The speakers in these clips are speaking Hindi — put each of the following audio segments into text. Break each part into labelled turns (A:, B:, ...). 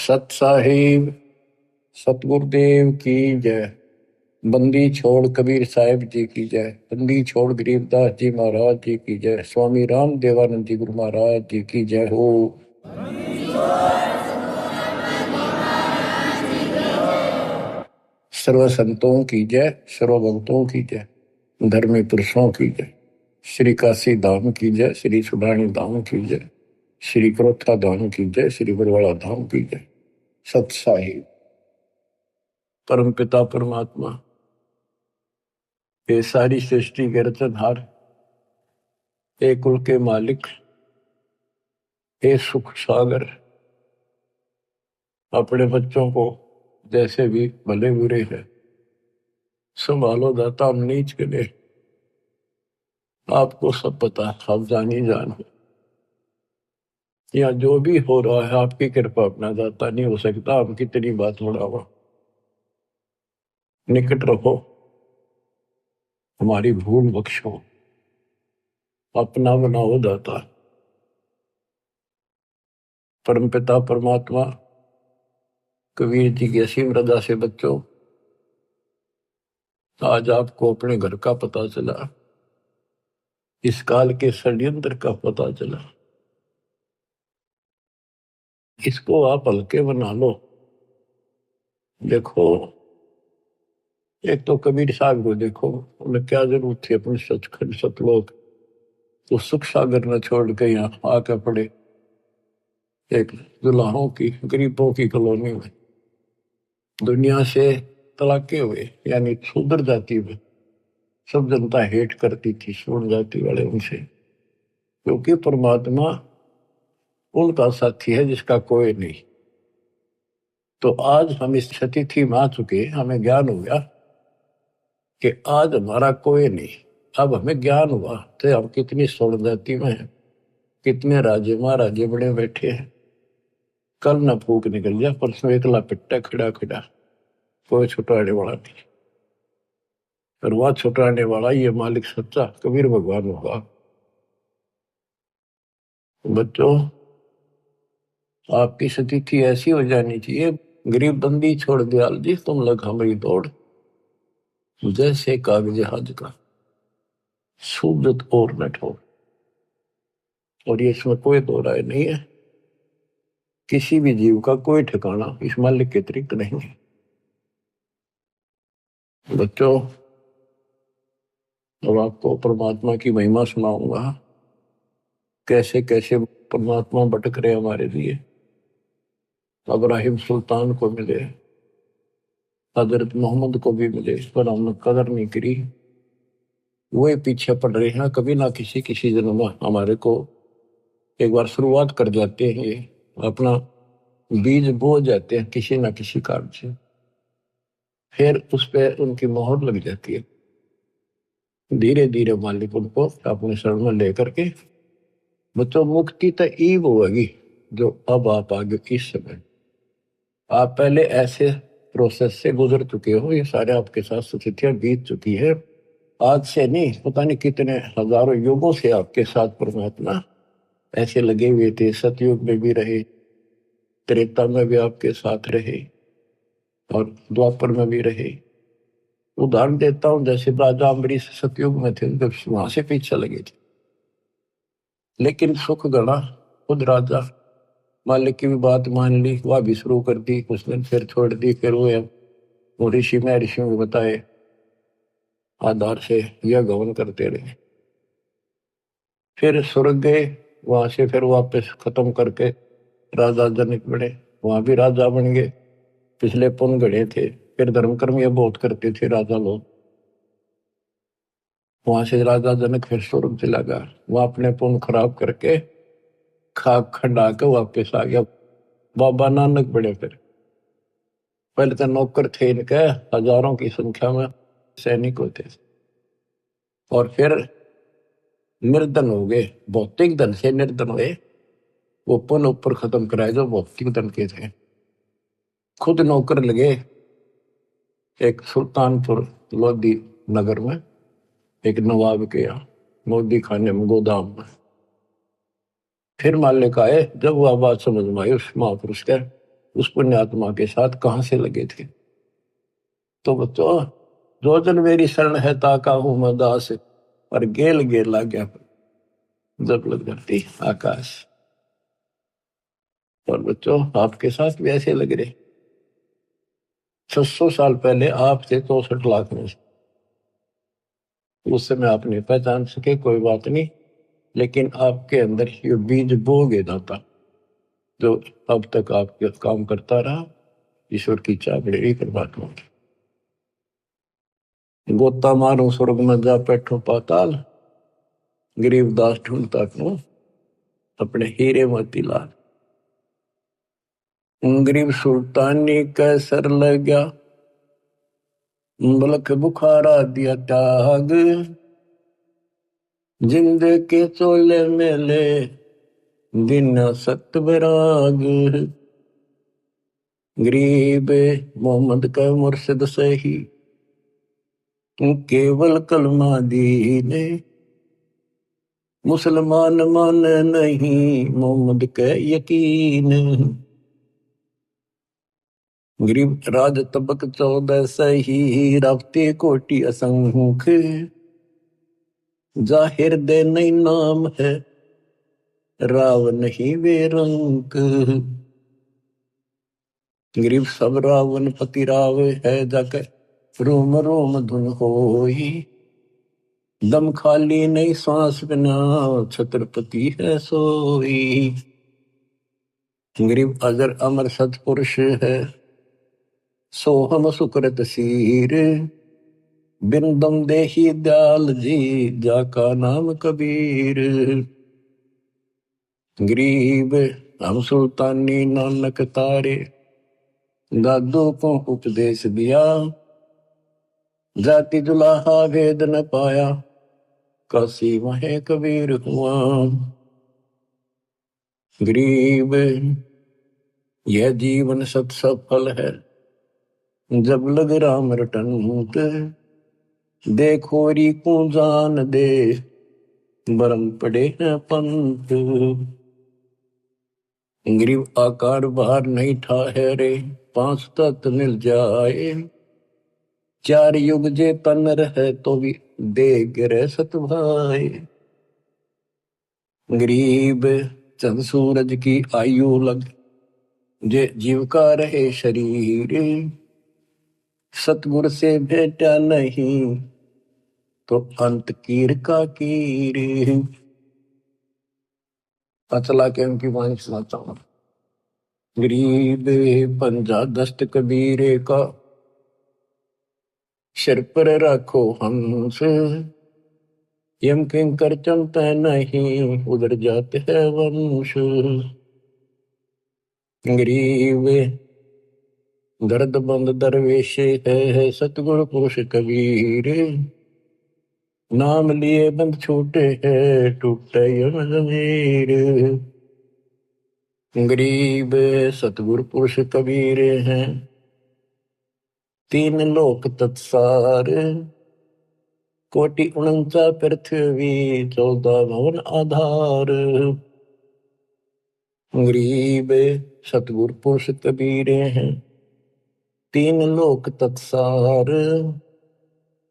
A: सत साहिब सतगुरुदेव की जय। बंदी छोड़ कबीर साहिब जी की जय। बंदी छोड़ गरीबदास जी महाराज जी की जय। स्वामी राम देवानंद जी गुरु महाराज जी की जय हो। सर्व संतों की जय, सर्व भक्तों की जय, धर्मी पुरुषों की जय। श्री काशी धाम की जय, श्री सुडानी धाम की जय, श्री क्रोथा धाम की जय, श्री बरवाड़ा धाम की जय। सत साहिब परम पिता परमात्मा, ये सारी सृष्टि के रचनहार, हे कुल के मालिक, हे सुख सागर, अपने बच्चों को जैसे भी भले बुरे है संभालो दाता। हम नीच के लिए आपको सब पता, आप जानी जान हो। या जो भी हो रहा है आपकी कृपा, अपना दाता नहीं हो सकता। हम कितनी बात बढ़ावा, निकट रहो, हमारी भूल बख्शो, अपना बनाओ दाता। परमपिता परमात्मा कबीर जी की असीम रजा से बच्चों, आज आपको अपने घर का पता चला, इस काल के षड्यंत्र का पता चला। इसको आप हल्के बना लो। देखो, एक तो कबीर साहब को देखो, उन्हें क्या जरूरत थी अपने सचखंड सतलोक तो सुख सागर न छोड़ के यहाँ आके पड़े एक दुल्हाओं की, गरीबों की कॉलोनी में। दुनिया से तलाके हुए, यानी शूद्र जाति में सब जनता हेट करती थी शूद्र जाति वाले उनसे, क्योंकि परमात्मा उनका साथी है जिसका कोई नहीं। तो आज हम इस स्थिति में आ चुके, हमें ज्ञान हो गया कि आज हमारा कोई नहीं। अब हमें ज्ञान हुआ तो हम कितनी स्वर्ण जाति में हैं, कितने राजे महाराजे बड़े बैठे हैं। कल न फूक निकल जा, परसों एकला पिट्टा खड़ा खड़ा, कोई छुटाने वाला नहीं। और वह छुटाने वाला ये मालिक सच्चा कबीर भगवान होगा। बच्चों, आपकी स्थिति ऐसी हो जानी चाहिए, गरीब बंदी छोड़ दयाल जी तुम लग हमारी दौड़, जैसे कागज हज का सूरत और न ठोर। और ये इसमें कोई दो राय नहीं है, किसी भी जीव का कोई ठिकाना इस मालिक के अतिरिक्त नहीं है। बच्चों, अब आपको परमात्मा की महिमा सुनाऊंगा, कैसे कैसे परमात्मा भटक रहे हमारे लिए। इब्राहिम सुल्तान को मिले, हजरत मोहम्मद को भी मिले, पर हमने कदर नहीं करी। वो पीछे पड़ रहे हैं, कभी ना किसी किसी जन्म में हमारे को एक बार शुरुआत कर जाते हैं, ये अपना बीज बो जाते हैं किसी ना किसी कारण से, फिर उस पर उनकी मोहर लग जाती है। धीरे धीरे मालिक उनको अपने शरण में लेकर के, बच्चों मुक्ति तो ईब होगी जो अब आप आगे इस समय, आप पहले ऐसे प्रोसेस से गुजर चुके हो, ये सारे आपके साथ स्थितियां बीत चुकी है। आज से नहीं, पता नहीं कितने हजारों युगों से आपके साथ परमात्मा ऐसे लगे हुए थे। सतयुग में भी रहे, त्रेता में भी आपके साथ रहे, और द्वापर में भी रहे। उदाहरण देता हूं, जैसे राजा अम्बरीश सतयुग में थे, जब वहां से पीछे लगे थे, लेकिन सुख गणा खुद राजा मालिक की भी बात मान ली, वह भी शुरू कर दी, कुछ दिन फिर छोड़ दी। फिर वो ऋषि में ऋषियों को बताए आधार से यह गवन करते रहे। फिर स्वर्ग गए, वहां से फिर वापस खत्म करके राजा जनक बने, वहां भी राजा बन गए। पिछले पुण्य गढ़े थे, फिर धर्म कर्म ये बहुत करते थे राजा लोग। वहां से राजा जनक फिर स्वर्ग चला गया, वहां अपने पुण्य खराब करके खाक खंडा के वापस आ गया। बाबा नानक बने फिर। पहले तो नौकर थे इनके हजारों की संख्या में, सैनिक होते थे, और फिर निर्धन हो गए, भौतिक धन से निर्धन हुए। वो पुण्य ऊपर खत्म कराए जो भौतिक धन के थे। खुद नौकर लगे एक सुल्तानपुर लोधी नगर में, एक नवाब के यहाँ मोदी खाने में, गोदाम में। फिर मालिक आए, जब वह बात समझ में आई उस महापुरुष के, उस पुण्यात्मा के साथ कहां से लगे थे। तो बच्चों, जो जन मेरी शरण है ताका हूं मैं दास, और गेल गेल ला गया जब लग धरती आकाश। और बच्चों, आपके साथ भी ऐसे लग रहे। 600 साल पहले आप थे 64 लाख में से। उस समय आप नहीं पहचान सके, कोई बात नहीं, लेकिन आपके अंदर ये बीज बो गए दाता, जो अब तक आपके काम करता रहा। ईश्वर की चाह बड़ी परमात्मा की। गोता मारो स्वर्ग में जा बैठो पाताल, गरीब दास ढूंढता क्यों अपने हीरे मोती लाल। गरीब सुल्तानी कैसर लग गया, मुल्क बुखारा दिया त्याग, जिंद के चोले मेले दिन सत विराग। गरीब मोहम्मद का मुर्शिद सही, केवल कलमा दीने, मुसलमान मान नहीं मोहम्मद के यकीन। गरीब राज तबक 14 सही, रावते कोटि असंख्य, जाहिर दे नहीं नाम है, राव नहीं वे रंक। गरीब सब रावण पति राव है, जाकर रोम रोम धुन होई, दम खाली नहीं सांस बिना, छत्रपति है सोई। गरीब अजर अमर सतपुरुष है, सोहम सुकृत सीर, बिन दम देही दयाल जी, जाका नाम कबीर। गरीब हम सुल्तानी नानक तारे, दादू को उपदेश दिया, जाति जुलाहा भेद न पाया, काशी वह कबीर हुआ। गरीब यह जीवन सत सफल है, जब लग राम रटंत, देखोरी को जान दे, बरम पड़े हैं पंत। गरीब आकार बाहर नहीं ठहरे, 5 तत्व मिल जाए, 4 युग जे तन रहे तो भी दे गिरे सत भाई। गरीब चंद सूरज की आयु लग, जे जीव का रहे शरीर, सतगुर से भेटा नहीं तो अंत कीर का कीर। चला के उनकी वाणी सुनाता हूं। गरीब पंजा दस्त कबीरे का, सिर पर रखो हंस, यम किंकर चमता नहीं, उधर जाते हैं वंश। गरीब दर्द बंद दरवेश है, सतगुरु पुरुष कबीर, नाम लिए बंद छूटे है, टूटे यम जमीर। गरीब सतगुरु पुरुष कबीर हैं, 3 लोक तत्सार, कोटि 49 पृथ्वी, 14 भवन आधार। गरीब सतगुरु पुरुष कबीर हैं, 3 लोक तत्सार,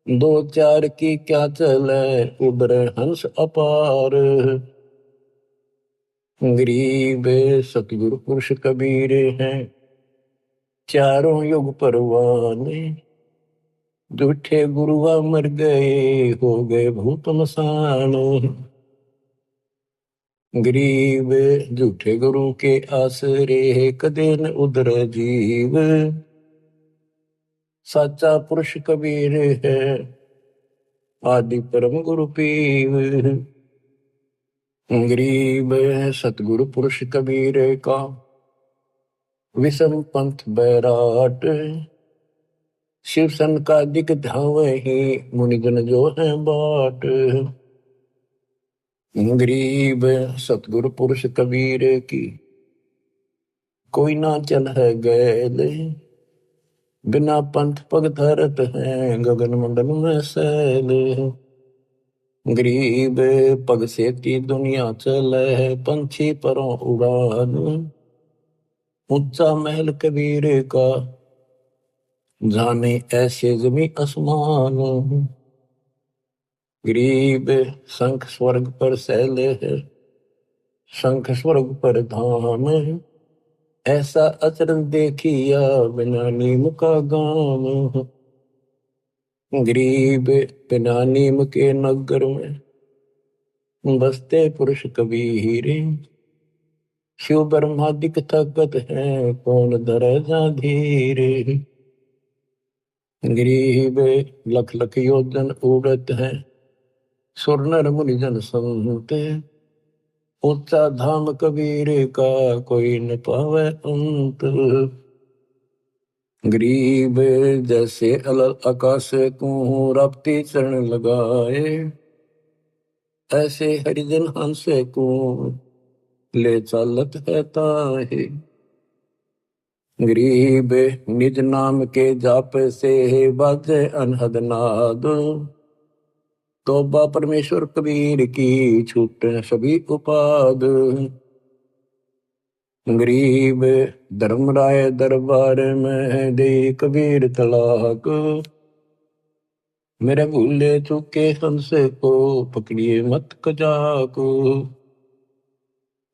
A: 2 4 की क्या चले, उबरे हंस अपार। गरीब सतगुरु पुरुष कबीर हैं, चारों युग परवाने, झूठे गुरुआ मर गए, हो गए भूत मसान। गरीब झूठे गुरु के आसरे, कदे न उधर जीव, साचा पुरुष कबीर है, आदि परम गुरु पीव। गरीब सतगुरु पुरुष कबीर का, विषम पंथ बैराट, शिव सन का दिक धावही, मुनिजन जो है बाट। गरीब सतगुरु पुरुष कबीर की, कोई ना चल है गैल, बिना पंथ पग धरत है, गगन मंडल में सैल। गरीब पग से की दुनिया चले है, पंछी परों उड़ान, ऊंचा महल कबीर का, जाने ऐसे जमी आसमान। गरीब शंख स्वर्ग पर सैले है, शंख स्वर्ग पर धाम। ऐसा अचरज देखिया बिना नीम का गाम। गरीब बिना नीम के नगर में बसते पुरुष कबीर। शिव ब्रह्मादिक ताकत है, कौन धरे जा धीर। गरीब लख लख योजन उड़त है, सुर नर मुनि जन संत। ऊंचा धाम कबीर का, कोई न पावे अंत। गरीब जैसे अलल आकाश को रपती चरण लगाए, ऐसे हरिजन हंस को ले चालत है ताहे। गरीब निज नाम के जाप से बाजे अनहद नाद। तौबा परमेश्वर कबीर की, छूटे सभी उपाद। गरीब धर्मराय दरबार में दे कबीर तलाक। मेरे भूले चूके हंस को पकड़िए मत कजाक।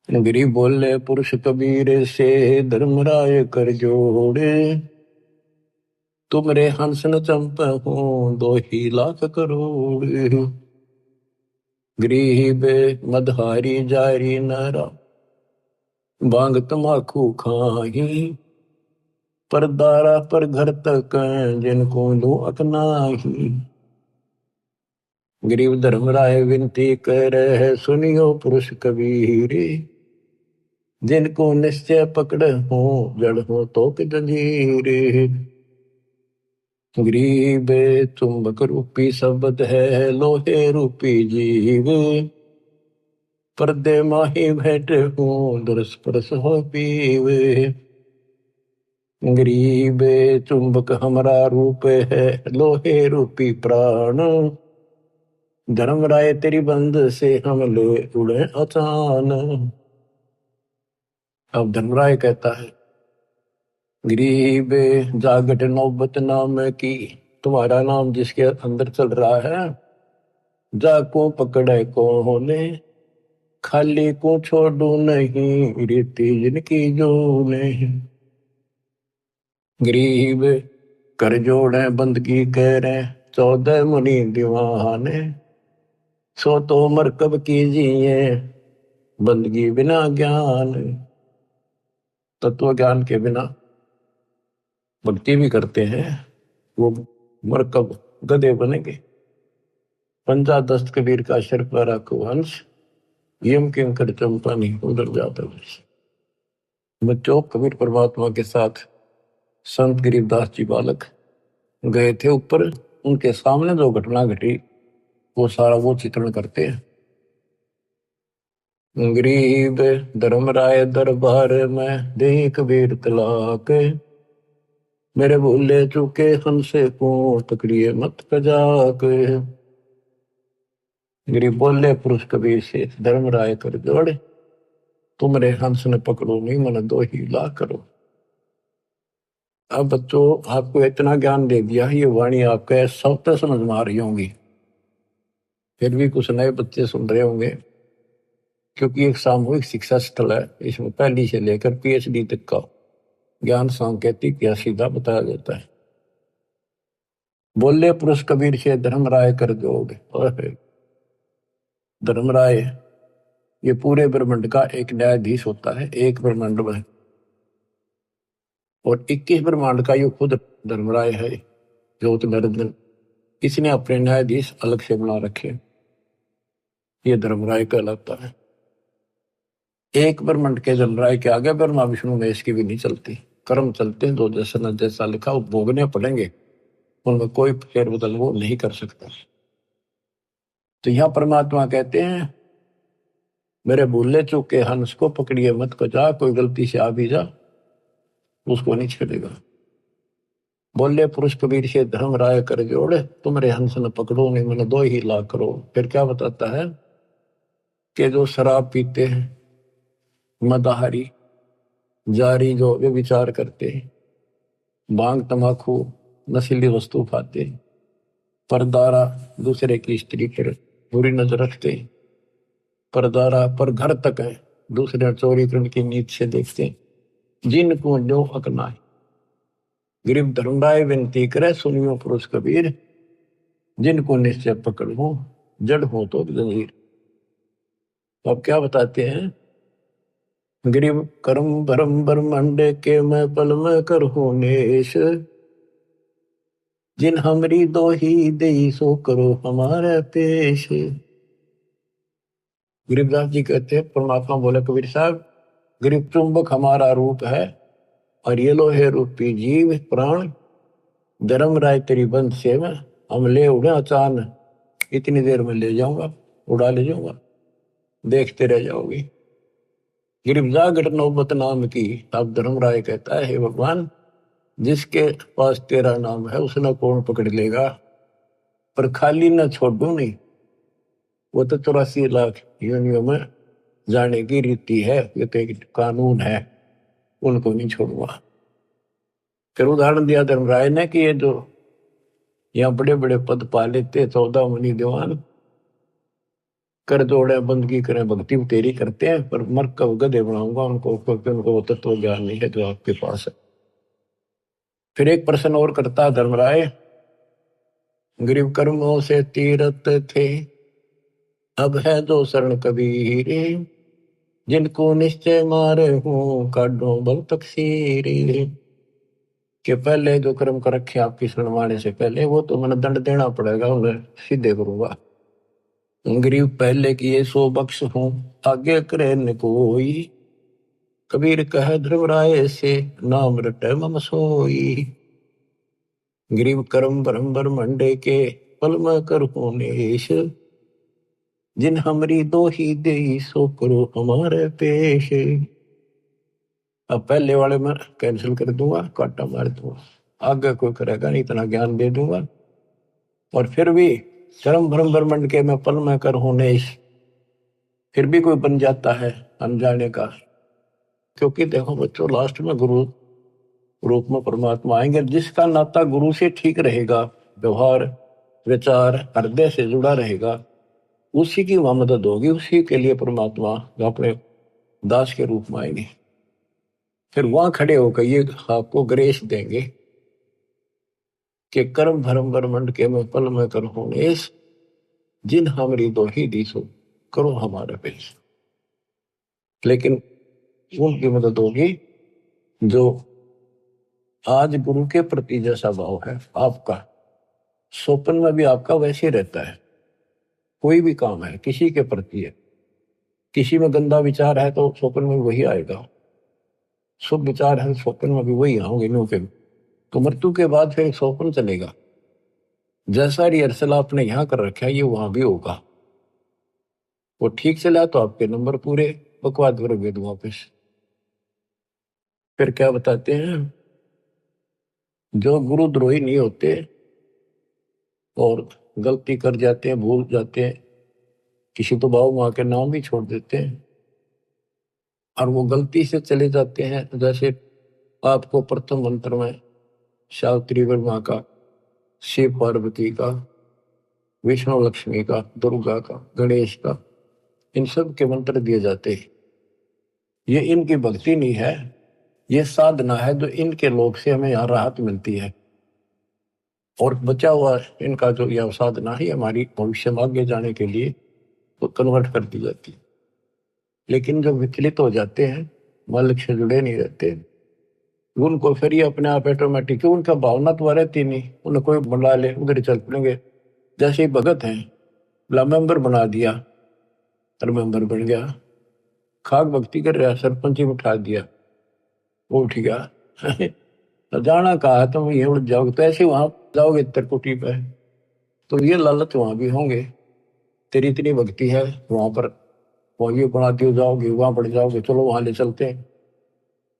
A: गरीब बोले पुरुष कबीर से धर्मराय कर जोड़े। तुमरे हंस न चंप हो 2 लाख करोड़। गरीब मदहारी जारी नरा, बांग तमाकू खाही। पर दारा पर घर तक जिनको दो अकनाही। गरीब धर्मराय विनती करे, सुनियो पुरुष कबीर। जिनको निश्चय पकड़ हो, जड़ हो तो जंजीर। गरीब चुंबक रूपी शब्द है, लोहे रूपी जीव। पर्दे माही बैठे हो, दुरस्पर्श हो पीव। गरीब चुंबक हमारा रूप है, लोहे रूपी प्राण। धर्मराय तेरी बंद से हम ले उड़े अचान। अब धर्मराय कहता है, गरीब जागट नौबत नाम की, तुम्हारा नाम जिसके अंदर चल रहा है। जाको पकड़े कौन, खाली को छोड़ू नहीं, रीति जिनकी जो नहीं। गरीब कर जोड़े बंदगी करे, 14 मुनि दीवाने। सो तो मरकब कीजिए, बंदगी बिना ज्ञान। तत्व ज्ञान के बिना भक्ति भी करते हैं, वो मरकब गधे बनेंगे। पंजा दस्त कबीर का शर पर रखो हंस, यम किंकर चंपा नहीं उधर जाता। बच्चों, कबीर परमात्मा के साथ संत गरीबदास जी बालक गए थे ऊपर। उनके सामने जो घटना घटी वो सारा वो चित्रण करते हैं। गरीब धर्मराय दरबार में दे कबीर तलाक। मेरे भूले चूके हमसे को तकड़िए मत कजाक। गरीब बोले पुरुष कबीर से, धर्मराय कर जोड़े। तुमरे हंस ने पकड़ो नहीं, मन 2 लाख करो। अब बच्चों, आपको इतना ज्ञान दे दिया, ये वाणी आपके सब तक समझ में आ रही होंगी। फिर भी कुछ नए बच्चे सुन रहे होंगे, क्योंकि एक सामूहिक शिक्षा स्थल है। इसमें पहली से लेकर PhD तक का ज्ञान सांकेतिक या सीधा बताया जाता है। बोले पुरुष कबीर से, धर्मराय कर जोड़। धर्मराय ये पूरे ब्रह्मांड का एक न्यायाधीश होता है, एक ब्रह्मांड में। और 21 ब्रह्मांड का ये खुद धर्मराय है, ज्योत नरेंद्र। इसने अपने न्यायाधीश अलग से बना रखे, ये धर्मराय कहलाता है। एक ब्रह्मांड के धर्मराय के आगे ब्रह्मा विष्णु महेश की भी नहीं चलती। कर्म चलते हैं, जो जैसा न जैसा लिखा वो भोगने पड़ेंगे, उनमें कोई फेर बदल वो नहीं कर सकता। तो यहां परमात्मा कहते हैं, मेरे भूले चूके हंस को पकड़िए मत कजा। कोई गलती से आ भी जा, उसको नहीं छेड़ेगा। बोले पुरुष कबीर से, धर्मराय कर जोड़े। तुमरे हंस न पकड़ो नहीं, मैंने 2 लाख करोड़। फिर क्या बताता है कि जो शराब पीते हैं, मदाहारी, जारी जो वे विचार करते, भांग तमाकू नशीली वस्तु खाते, परदारा दूसरे की स्त्री पर बुरी नजर रखते, परदारा पर घर तक है दूसरे चोरी करने की नीत से देखते, जिनको जो हक ना है। गरीब धर्मराय विनती करे सुनियो पुरुष कबीर, जिनको निश्चय पकड़ हो जड़ हो तो जंजीर। तो अब क्या बताते हैं, गरीब कर्म भरम ब्रह्मांड के मैं पल में कर हो नेश, जिन हमरी दो ही दे सो करो हमारे पेश। गरीबदास जी कहते हैं, परमात्मा बोले कबीर साहब, गरीब चुंबक हमारा रूप है और ये लो है रूपी जीव प्राण, धर्म राय तेरी बंद से में हम ले उड़े अचानक, इतनी देर में ले जाऊंगा, उड़ा ले जाऊंगा, देखते रह जाओगे। गिरफ्तार घट नौबत नाम की। अब धर्मराय कहता है, हे भगवान, जिसके पास तेरा नाम है उसने कौन पकड़ लेगा, पर खाली ना छोड़ू नहीं, वो तो 84 लाख योनियों में जाने की रीति है, ये तो एक कानून है, उनको नहीं छोड़ूंगा। फिर उदाहरण दिया धर्मराय ने कि ये जो यहाँ बड़े बड़े पद पा लेते 14 मुनि दीवान, कर जोड़े बंदगी करें भक्ति तेरी करते हैं, पर मर कब गधे बनाऊंगा उनको, क्योंकि उनको तत्व ज्ञान नहीं है जो आपके पास है। फिर एक प्रश्न और करता धर्मराय, गरीब कर्मों से तीरथ थे, अब है जो शरण कबीर, जिनको निश्चय मारे हूं काढो बल तकसीर। कि पहले जो कर्म कर रखे आपकी शरण माने से पहले, वो तो मैंने दंड देना पड़ेगा, उन्हें सीधे करूंगा। गरीब पहले किए सो बख्श हूं, आगे करे न कोई, कबीर कह धर्मराय से नाम रटे मम सोई। गरीब कर्म ब्रह्म ब्रह्मंडे के पल में कर नेश, जिन हमरी दो ही दे सो करो हमारे पेश। अब पहले वाले में कैंसिल कर दूंगा, काटा मार दूंगा, आगे कोई करेगा नहीं, इतना ज्ञान दे दूंगा। और फिर भी कर्म ब्रह्म ब्रह्मंड के मैं पल में कर नेश, फिर भी कोई बन जाता है अनजाने का। क्योंकि देखो बच्चों, लास्ट में गुरु रूप में परमात्मा आएंगे, जिसका नाता गुरु से ठीक रहेगा, व्यवहार विचार हृदय से जुड़ा रहेगा, उसी की वहां मदद होगी, उसी के लिए परमात्मा अपने दास के रूप में आएंगे। फिर वहां खड़े होकर ये आपको ग्रेस देंगे कि कर्म धर्म ब्रह्मंड के में पल में कर नेश, जिन हमरी दो ही दिसो करो हमारे पेश। लेकिन उनकी मदद होगी जो आज गुरु के प्रति जैसा भाव है आपका, स्वप्न में भी आपका वैसे रहता है। कोई भी काम है किसी के प्रति है, किसी में गंदा विचार है तो स्वप्न में वही आएगा, शुभ विचार है स्वप्न में भी वही होंगे नो के। तो मृत्यु के बाद फिर स्वप्न चलेगा, जैसा रिहर्सल आपने यहाँ कर रखा है ये वहां भी होगा। वो ठीक चला तो आपके नंबर पूरे, बकवाद करोगे वापस। फिर क्या बताते हैं, जो गुरुद्रोही नहीं होते और गलती कर जाते हैं, भूल जाते हैं, किसी तो बाबू माँ के नाम भी छोड़ देते हैं और वो गलती से चले जाते हैं, जैसे आपको प्रथम मंत्र में सावित्री माँ का, शिव पार्वती का, विष्णु लक्ष्मी का, दुर्गा का, गणेश का, इन सब के मंत्र दिए जाते हैं। ये इनकी भक्ति नहीं है, ये साधना है जो इनके लोग से हमें यहाँ राहत मिलती है। और बचा हुआ इनका जो यह साधना है हमारी भविष्य में आगे जाने के लिए तो कन्वर्ट कर दी जाती है। लेकिन जब विचलित हो जाते हैं, मालिक से जुड़े नहीं रहते, उनको फिर ये अपने आप ऑटोमेटिक, उनका भावना तो रहती नहीं, उन्हें कोई बुला ले उधर चल पड़ेंगे। जैसे ही भगत हैं, मेंबर बना दिया और मेंबर बन गया, खाक भक्ति कर रहा, सरपंच ही उठा दिया, वो उठ गया तो जाना कहा तुम ये उड़ जाओगे, तो ऐसे वहां जाओगे त्रिकुटी पे, तो ये लालच वहां भी होंगे, तेरी इतनी भक्ति है वहां पर, वहां ये बना दियो, जाओगे वहां पड़ जाओगे, चलो वहां ले चलते हैं।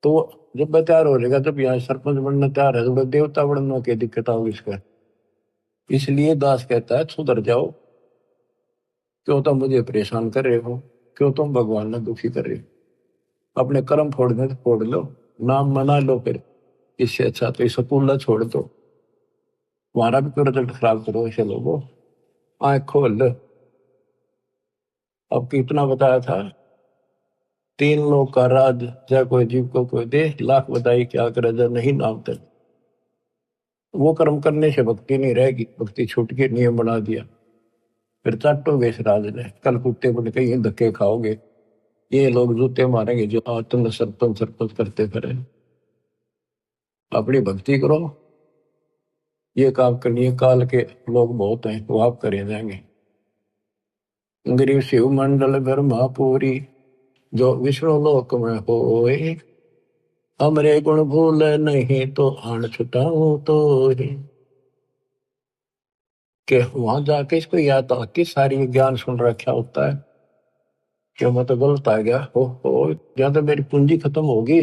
A: तो जब तैयार हो जाएगा, जब यहाँ सरपंच बनना तैयार है, तो देवता बनने की दिक्कत होगी इसका। इसलिए दास कहता है सुधर जाओ, क्यों तुम मुझे परेशान कर रहे हो, क्यों तुम भगवान ने दुखी कर रहे हो, अपने कर्म फोड़ने तो फोड़ लो, नाम मना लो, फिर इससे अच्छा तो स्कूल छोड़ दो, तुम्हारा भी तो रिजल्ट खराब करो ऐसे लोगों, आँख खोल लो। अब कितना बताया था, 3 लोग का राज, चाहे कोई जीव को कोई दे, लाख बताई क्या करे जब नहीं नाम तक। वो कर्म करने से भक्ति नहीं रहेगी, भक्ति छूट के नियम बना दिया, फिर चाटोगे इस राज ने, कल कुत्ते बोले कहीं धक्के खाओगे, ये लोग जूते मारेंगे जो आज तुमने सरपंच सरपंच करते फिरे। अपनी भक्ति करो, ये काम करनी है, काल के लोग बहुत हैं वो आप करे जाएंगे। गरीब शिव मंडल ब्रह्मापुरी, जो विष्णु लोक में होए, हमरे गुण भूल नहीं तो आन छुटाऊं तो ही। के वहां जाके इसको याद आ कि सारी ज्ञान सुन रखा होता है कि मैं तो गलत आ गया, हो यहाँ तो मेरी पूंजी खत्म होगी,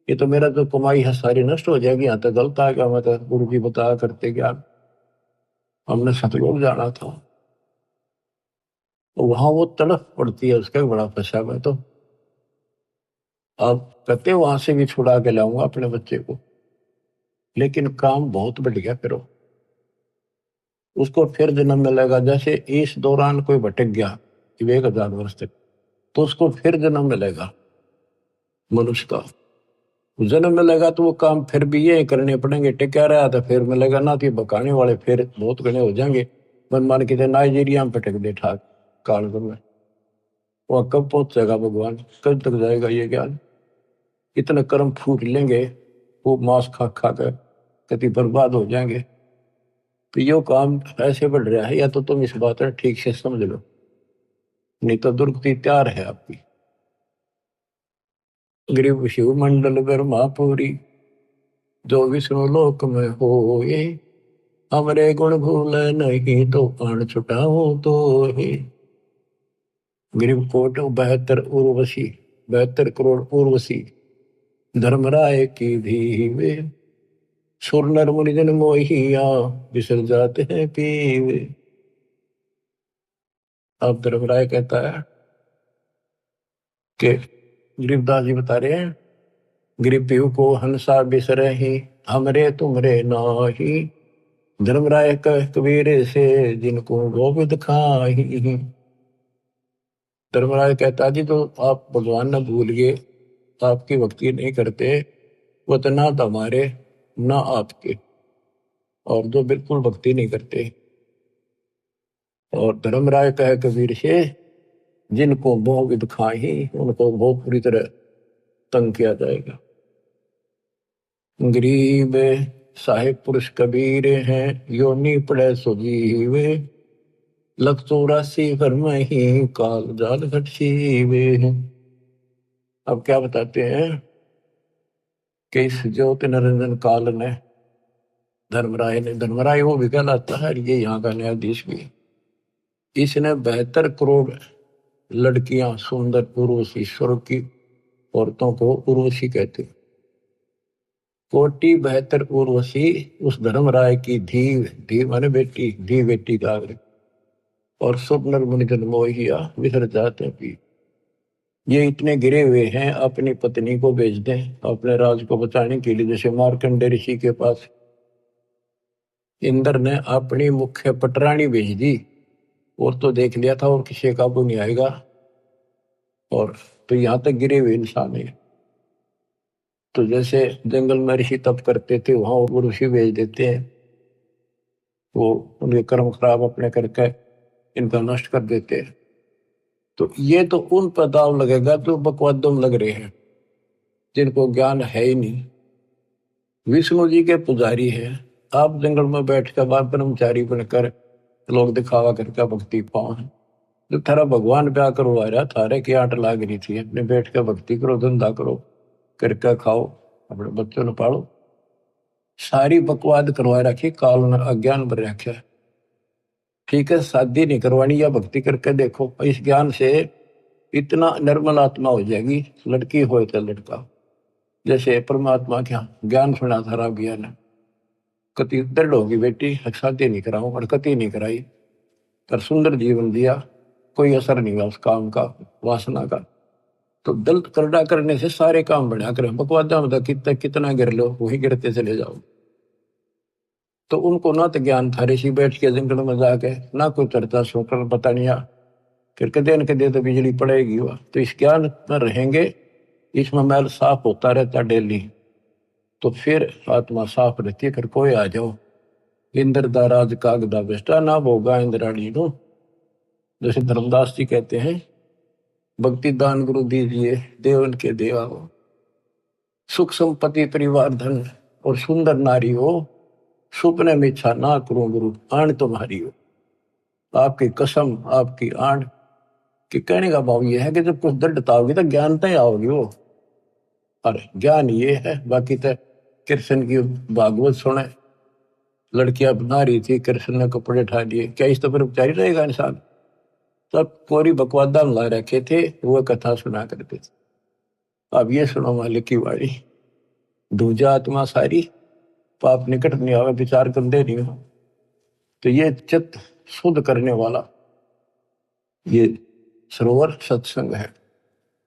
A: ये तो मेरा जो कमाई है सारी नष्ट हो जाएगी, यहाँ तो गलत आ गया, मैं तो गुरु जी बताया करते ज्ञान, हमने सतलोक जाना था। तो वहां वो तड़फ पड़ती है, उसका बड़ा फंसा मैं तो। अब कहते वहां से भी छुड़ा के लाऊंगा अपने बच्चे को, लेकिन काम बहुत बढ़ गया, फिर उसको फिर जन्म मिलेगा। जैसे इस दौरान कोई भटक गया 1000 वर्ष तक, तो उसको फिर जन्म मिलेगा मनुष्य का, जन्म मिलेगा तो वो काम फिर भी ये करने पड़ेंगे, टिका रहा था फिर मिलेगा ना, तो बकाने वाले फिर बहुत घने हो जाएंगे। मन मान के नाइजीरिया में भटक दे ठाक काल में, वह कब पहुंचेगा भगवान, कब तक जाएगा ये ज्ञान, इतने कर्म फूट लेंगे, वो मांस खा खा कर कति बर्बाद हो जाएंगे। तो यो काम ऐसे बढ़ रहा है, या तो तुम इस बात को ठीक से समझ लो, नहीं तो दुर्गति तैयार है आपकी। गरीब शिव मंडल ब्रह्मापुरी, जो विष्णु लोक में होए, हमरे गुण भूल नहीं तो प्राण छुटाओ तो ही। गरीब कोट 72 उर्वशी, 72 करोड़ उर्वशी, धर्मराय की धीवे, सुर नर मुनि जन मोहिया, बिसर जाते हैं पीवे। अब धर्मराय कहता है कि गरीबदास जी बता रहे हैं, गरीब पीव को हंसा बिसरे ही, हमरे तुमरे नाही, धर्मराय कह कबीर से, जिनको गोविंद खाही। धर्मराज कहता जी तो आप भगवान न भूल गए, आपकी भक्ति नहीं करते, वो तो ना तो हमारे ना आपके, और जो बिल्कुल भक्ति नहीं करते। और धर्मराय कहे कबीर से, जिनको मोह विद खाही, उनको बहुत पूरी तरह तंग किया जाएगा। गरीब साहिब पुरुष कबीर हैं, योनि पड़े सुजीवे, 184 घर में ही काल जाल घट सीवे। अब क्या बताते हैं कि इस ज्योति निरंजन काल ने, धर्मराय वो भी कहलाता है, ये यहाँ का न्यायाधीश भी, इसने 72 करोड़ लड़कियां सुंदर उर्वशी, स्वर्ग की औरतों को उर्वशी कहते, कोटि 72 उर्वशी उस धर्मराय की धी माने बेटी, धी बेटी का, और सब नर मुनि जन मोहिया, बिसर जाते भी। ये इतने गिरे हुए हैं, अपनी पत्नी को भेज दें अपने राज को बचाने के लिए। जैसे मार्कंडे ऋषि के पास इंद्र ने अपनी मुख्य पटरानी भेज दी, और तो देख लिया था और किसी काबू नहीं आएगा, और तो यहां तक गिरे हुए इंसान है। तो जैसे जंगल में ऋषि तप करते थे, वहां वो ऋषि भेज देते हैं, वो उनके कर्म खराब अपने करके इनका नष्ट कर देते हैं। तो ये तो उन पर दाव लगेगा जो बकवादों में लग रहे हैं, जिनको ज्ञान है ही नहीं। विष्णु जी के पुजारी हैं, आप जंगल में बैठकर बाप ब्रह्मचारी बनकर लोग दिखावा करके भक्ति पाओ। जो थारा भगवान ब्याह करवा रहा, थारे की आंट लाग रही थी, अपने बैठ कर भक्ति करो, धंधा करो, करके खाओ, अपने बच्चों ने पालो। सारी बकवाद करवा रखी, काल ने अज्ञान भर रखा। ठीक है, शादी नहीं करवानी, या भक्ति करके देखो, इस ज्ञान से इतना निर्मल आत्मा हो जाएगी, लड़की हो तो लड़का। जैसे परमात्मा क्या ज्ञान सुना था राव ज्ञान, कति दृढ़ होगी बेटी, शादी नहीं कराऊं, और कति नहीं कराई, पर सुंदर जीवन दिया, कोई असर नहीं हुआ उस काम का, वासना का। तो दल करड़ा करने से सारे काम बढ़िया करें। बकवादा में कितना गिर लो वही गिरते चले जाओ। तो उनको ना तो ज्ञान था, ऋषि बैठ के जंगल में जाके ना कोई चर्चा सुनकर पता नहीं आ, फिर कदे न कदे तो बिजली पड़ेगी वह। तो इस ज्ञान में रहेंगे, इसमें मैल साफ होता रहता डेली, तो फिर आत्मा साफ रहती है। फिर कोई आ जाओ इंद्र दा राज कागदा बेस्टा ना भोगा इंद्राणी नो, जैसे धर्मदास जी कहते हैं, भक्ति दान गुरु दीजिए देवन के देवा हो, सुख संपत्ति परिवार धन और सुंदर नारी हो, सुपने में इच्छा ना करूं गुरु आण तुम्हारी हो। आपकी कसम आपकी आण कि कहने का भाव ये है कि जब कुछ दृढ़ता होगी तो ज्ञान तय आओगी वो। अरे ज्ञान ये है, बाकी तो कृष्ण की भागवत सुने, लड़कियां बना रही थी, कृष्ण ने कपड़े उठा दिए, क्या इस तो पर उपचारी रहेगा इंसान? सब कोरी बकवादा में ला रखे थे, वो कथा सुना करते थे। अब ये सुनो मालिक की वाणी, दूजा आत्मा सारी पाप निकट नहीं आवे, विचार कर दे नहीं हो। तो ये चित्त शुद्ध करने वाला ये सरोवर सत्संग है।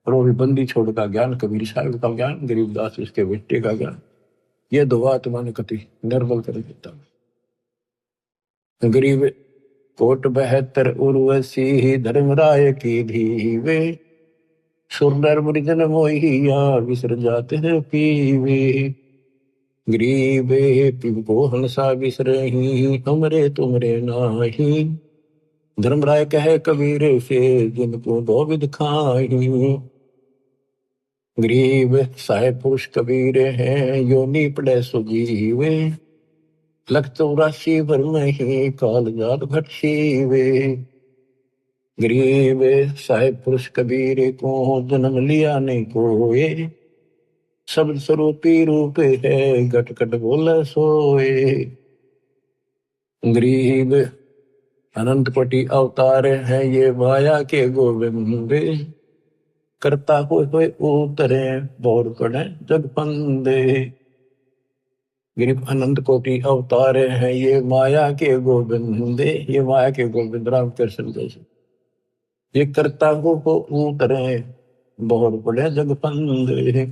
A: और वो भी बंदी छोड़ का ज्ञान, कबीर साहब का ज्ञान, गरीबदास उसके बेटे का ज्ञान, ये दो आत्मा ने कति निर्बल कर देता। गरीब कोट 72 उर्वशी धर्मराय की धीवे, सुरनर मुरिजन मोहिया विसर जाते हैं पीवे। गरीबे पिंको हंसा विसरही, हमरे तुमरे नाही, धर्मराय कहे कबीर से जिनको दो विध खाही। गरीब साहेब पुरुष कबीर हैं, योनि पड़े सुजीवे, लख 84 भर नहीं काल जात घट सीवे। गरीब साहेब पुरुष कबीर को जन्म लिया नहीं कोए, शब्द स्वरूपी रूप है घट घट बोले सोए। गरीब अनंत कोटि अवतार है ये माया के गोविंद, करता हुए उतरे बोर पड़े जग फंदे। गरीब अनंत कोटि अवतार है ये माया के गोविंद, ये माया के गोविंद राम कृष्ण जैसे, ये करता हो उतरे बोर पड़े जग फंदे।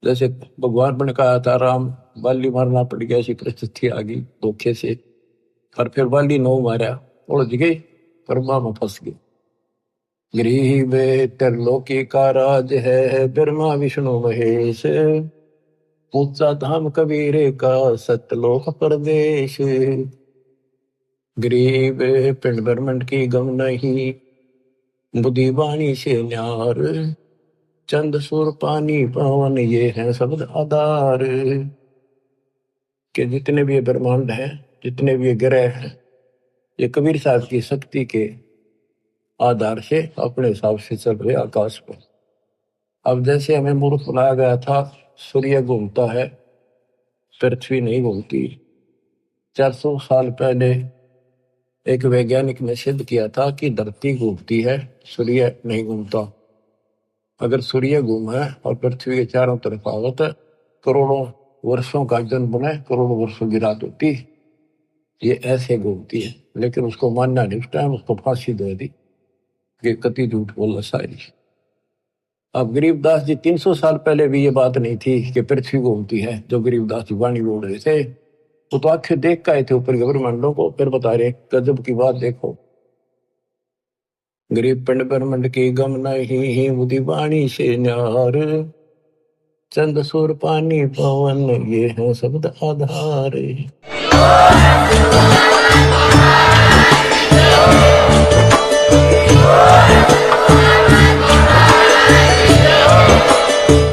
A: जैसे भगवान ने कहा था राम बाली मारना पड़ गया, ऐसी परिस्थिति आ गई धोखे से, और फिर बाली नो मारा, उलझ गए, कर्मा में फंस गए। गरीब त्रिलोकी का राज है ब्रह्मा विष्णु महेश, ऊंचा धाम कबीर का सतलोक प्रदेश। गरीब पिंड ब्रह्मंड की गम नहीं, बुद्धि वाणी से न्यार, चंद सुर पानी पवन ये है शब्द आधार। के जितने भी ये ब्रह्मांड है, जितने भी ये ग्रह हैं, ये कबीर साहब की शक्ति के आधार से अपने हिसाब से चल रहे आकाश पर। अब जैसे हमें मूर्ख बनाया गया था, सूर्य घूमता है पृथ्वी नहीं घूमती। 400 साल पहले एक वैज्ञानिक ने सिद्ध किया था कि धरती घूमती है, सूर्य नहीं घूमता। अगर सूर्य घूमे और पृथ्वी के चारों तरफ आवत, करोड़ों वर्षों का जन्म बने, करोड़ों वर्षों की रात होती, ये ऐसे घूमती है। लेकिन उसको मानना नहीं, उस टाइम उसको फांसी दे दी कि कति झूठ बोला सारी। अब गरीबदास जी 300 साल पहले भी ये बात नहीं थी कि पृथ्वी घूमती है, जो गरीबदास जी वाणी बोल रहे थे, वो तो आंखें देख के आए थे ऊपर के ब्रह्मांडों को, फिर बता रहे गजब की बात देखो। गरीब पिंड ब्रह्मंड की गम नहीं, बुद्धि वाणी से न्यार, चंद सुर पानी पवन ये है शब्द आधार।